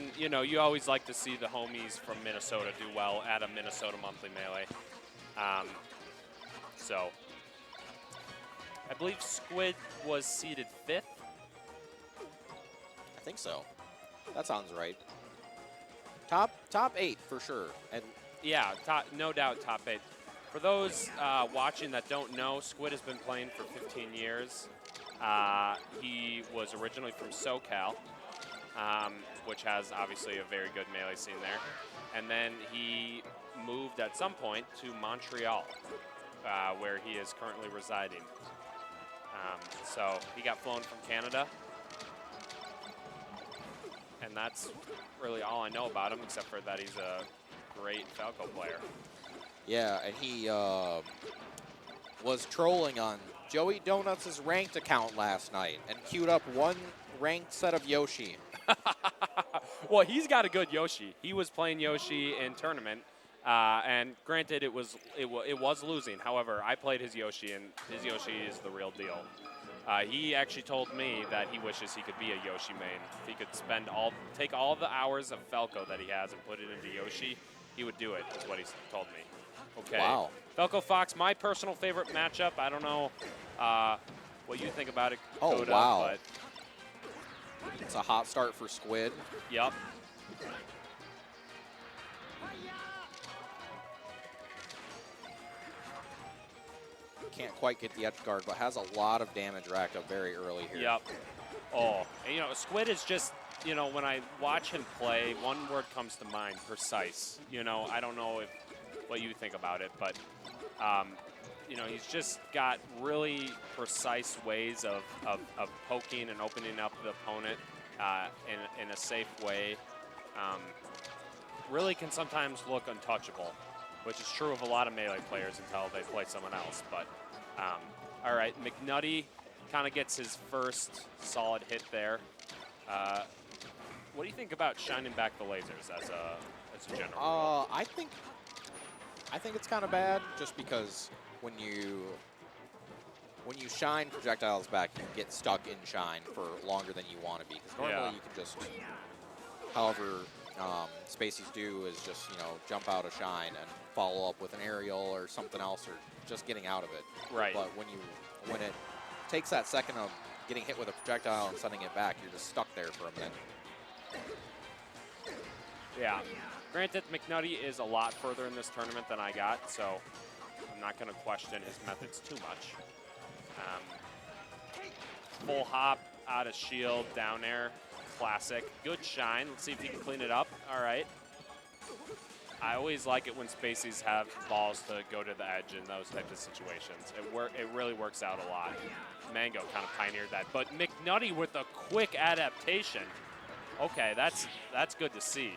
and you know, you always like to see the homies from Minnesota do well at a Minnesota Monthly Melee. So I believe Squid was seeded 5th. I think so. That sounds right. Top 8 for sure. And Yeah, no doubt top 8. For those watching that don't know, Squid has been playing for 15 years. He was originally from SoCal, which has obviously a very good melee scene there. And then he moved at some point to Montreal, where he is currently residing. So he got flown from Canada. And that's really all I know about him, except for that he's a great Falco player. yeah, and he was trolling on Joey Donuts' ranked account last night and queued up one ranked set of Yoshi. Well, he's got a good Yoshi. He was playing Yoshi in tournament, and granted, it was losing. However, I played his Yoshi, and his Yoshi is the real deal. He actually told me that he wishes he could be a Yoshi main. If he could take all the hours of Falco that he has and put it into Yoshi, he would do it, is what he told me. Okay. Wow. Falco Fox, my personal favorite matchup. I don't know what you think about it, Oh, Coda, wow. but It's a hot start for Squid. yep. Can't quite get the edge guard, but has a lot of damage racked up very early here. Yep. Oh, and, you know, Squid is just, you know, when I watch him play, one word comes to mind: precise. You know, I don't know what you think about it, but you know, he's just got really precise ways of poking and opening up the opponent in a safe way. Really can sometimes look untouchable, which is true of a lot of melee players until they play someone else. But all right, McNutty kind of gets his first solid hit there. What do you think about shining back the lasers as a general rule? I think it's kind of bad just because when you shine projectiles back, you get stuck in shine for longer than you want to be. Because normally you can just, however Spaceys do is just, you know, jump out of shine and follow up with an aerial or something else, or just getting out of it. Right. But when it takes that second of getting hit with a projectile and sending it back, you're just stuck there for a minute. Yeah. Granted, McNutty is a lot further in this tournament than I got, so I'm not going to question his methods too much. Full hop out of shield, down air, classic. Good shine. Let's see if he can clean it up. All right. I always like it when Spaceys have balls to go to the edge in those types of situations. It really works out a lot. Mango kind of pioneered that, but McNutty with a quick adaptation. Okay, that's good to see.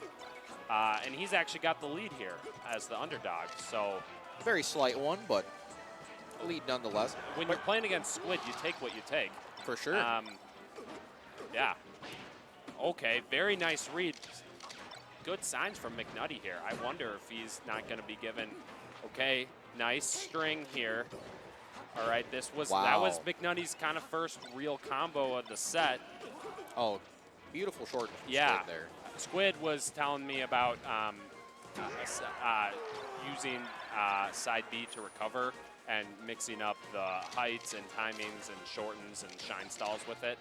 And he's actually got the lead here as the underdog. So Very slight one, but a lead nonetheless. when you're playing against Squid, you take what you take. For sure. Yeah. Okay, very nice read. Good signs from McNutty here. I wonder if he's not going to be given. Okay, nice string here. All right, that was McNutty's kind of first real combo of the set. Oh, beautiful short Yeah. Squid there. Squid was telling me about using side B to recover and mixing up the heights and timings and shortens and shine stalls with it.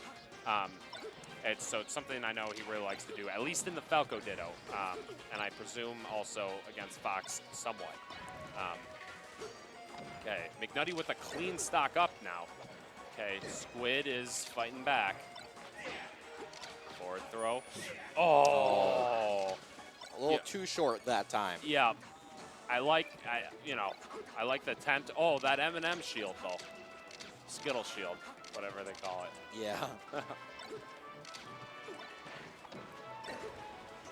So it's something I know he really likes to do, at least in the Falco Ditto, and I presume also against Fox somewhat. Okay, McNutty with a clean stock up now. Okay, Squid is fighting back. Forward throw. Oh! A little too short that time. Yeah, I like the attempt. Oh, that M&M shield though. Skittle shield, whatever they call it. Yeah.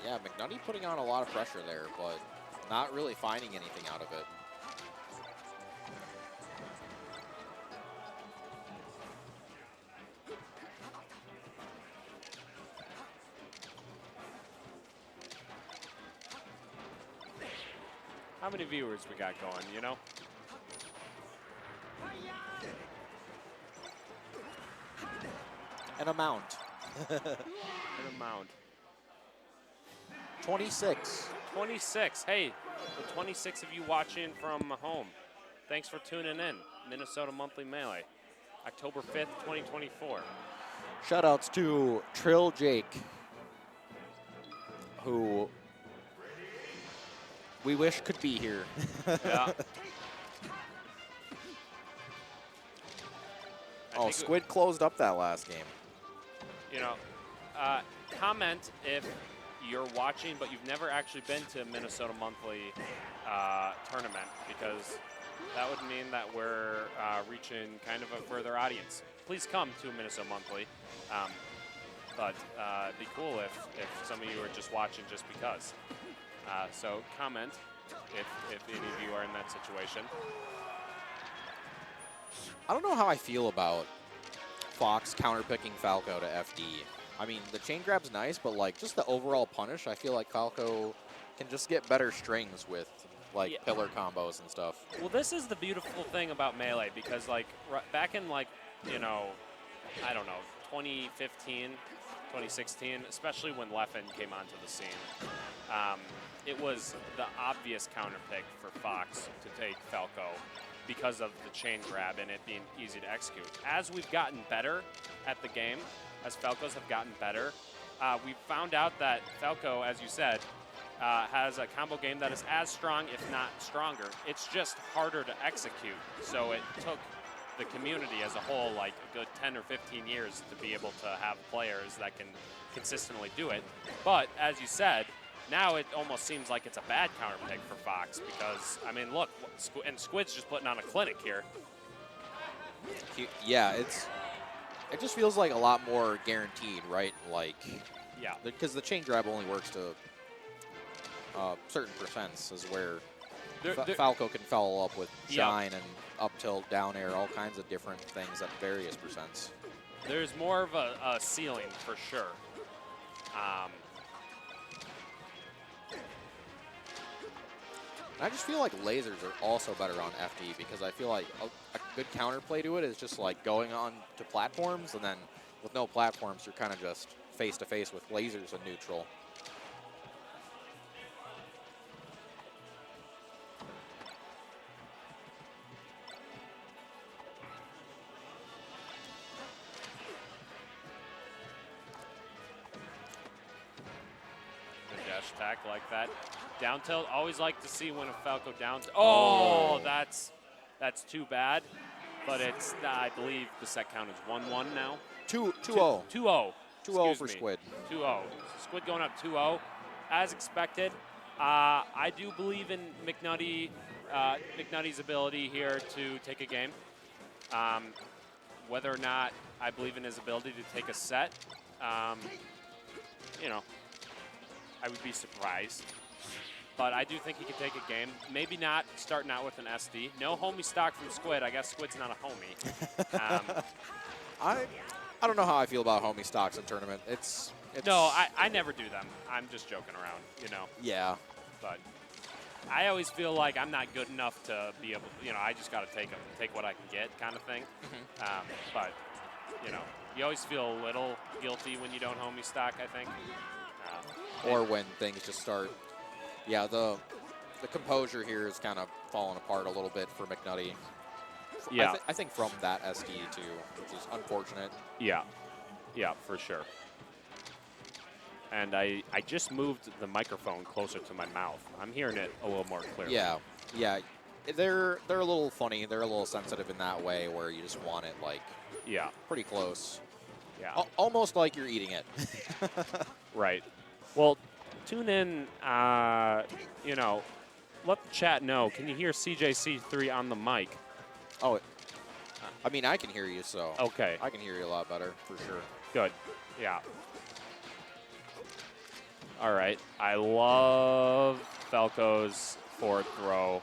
Yeah, McNutty putting on a lot of pressure there, but not really finding anything out of it. How many viewers we got going, you know? An amount. An amount. 26. 26. Hey, the 26 of you watching from home, thanks for tuning in. Minnesota Monthly Melee, October 5th, 2024. Shoutouts to Trill Jake, who we wish could be here. Yeah. Oh, Squid closed up that last game. You know, comment if you're watching, but you've never actually been to a Minnesota Monthly tournament, because that would mean that we're reaching kind of a further audience. Please come to a Minnesota Monthly, but it'd be cool if some of you are just watching just because. So comment if any of you are in that situation. I don't know how I feel about Fox counterpicking Falco to FD. I mean, the chain grab's nice, but like just the overall punish, I feel like Falco can just get better strings with like pillar combos and stuff. Well, this is the beautiful thing about Melee, because like back in like, you know, I don't know, 2015, 2016, especially when Leffen came onto the scene, it was the obvious counterpick for Fox to take Falco because of the chain grab and it being easy to execute. As we've gotten better at the game, as Falcos have gotten better, we found out that Falco, as you said, has a combo game that is as strong, if not stronger. It's just harder to execute. So it took the community as a whole like a good 10 or 15 years to be able to have players that can consistently do it. But as you said, now it almost seems like it's a bad counterpick for Fox, because, I mean, look, and Squid's just putting on a clinic here. Yeah, it just feels like a lot more guaranteed, right? Like, yeah, because the chain grab only works to certain percents, is where Falco can follow up with shine and up tilt, down air, all kinds of different things at various percents. There's more of a ceiling for sure. I just feel like lasers are also better on FD, because I feel like a good counterplay to it is just like going on to platforms, and then with no platforms, you're kind of just face-to-face with lasers and neutral. The dash attack like that. Down tilt, always like to see when a Falco down tilt. Oh, that's too bad. But it's, I believe the set count is 1-1 now. 2-0. 2-0. 2-0 for Squid. 2-0. Squid going up 2-0. As expected. I do believe in McNutty's ability here to take a game. Whether or not I believe in his ability to take a set, you know, I would be surprised. But I do think he can take a game. Maybe not starting out with an SD. No homie stock from Squid. I guess Squid's not a homie. I don't know how I feel about homie stocks in tournament. It's no, I never do them. I'm just joking around, you know. Yeah. But I always feel like I'm not good enough to be able, you know, I just got to take what I can get kind of thing. But, you know, you always feel a little guilty when you don't homie stock, I think. Or when things just start. Yeah, the composure here is kind of falling apart a little bit for McNutty. Yeah. I think from that SD too, which is unfortunate. Yeah, yeah, for sure. And I just moved the microphone closer to my mouth. I'm hearing it a little more clearly. Yeah, yeah. They're a little funny. They're a little sensitive in that way, where you just want it like pretty close. Yeah. Almost like you're eating it. Right. Well, tune in, you know, let the chat know. Can you hear CJC3 on the mic? Oh, I mean, I can hear you, so. Okay. I can hear you a lot better, for sure. Good. Yeah. All right. I love Falco's forward throw.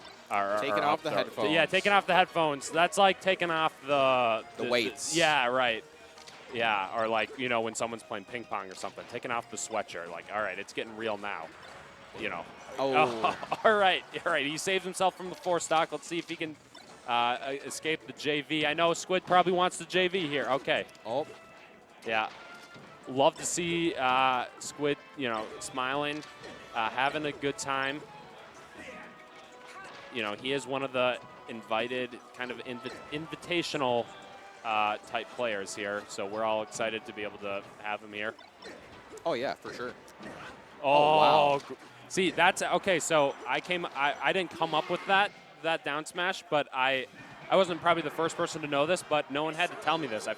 Taking off the headphones. Yeah, taking off the headphones. That's like taking off the weights. Yeah, right. Yeah, or like, you know, when someone's playing ping pong or something, taking off the sweatshirt. Like, all right, it's getting real now. You know. Oh. All right. All right. He saves himself from the 4 stock. Let's see if he can escape the JV. I know Squid probably wants the JV here. Okay. Oh. Yeah. love to see Squid, you know, smiling, having a good time. You know, he is one of the invited, kind of invitational type players here, so we're all excited to be able to have him here. Oh yeah, for sure. Oh, wow. See, that's okay. So I didn't come up with that down smash, but I wasn't probably the first person to know this, but no one had to tell me this. I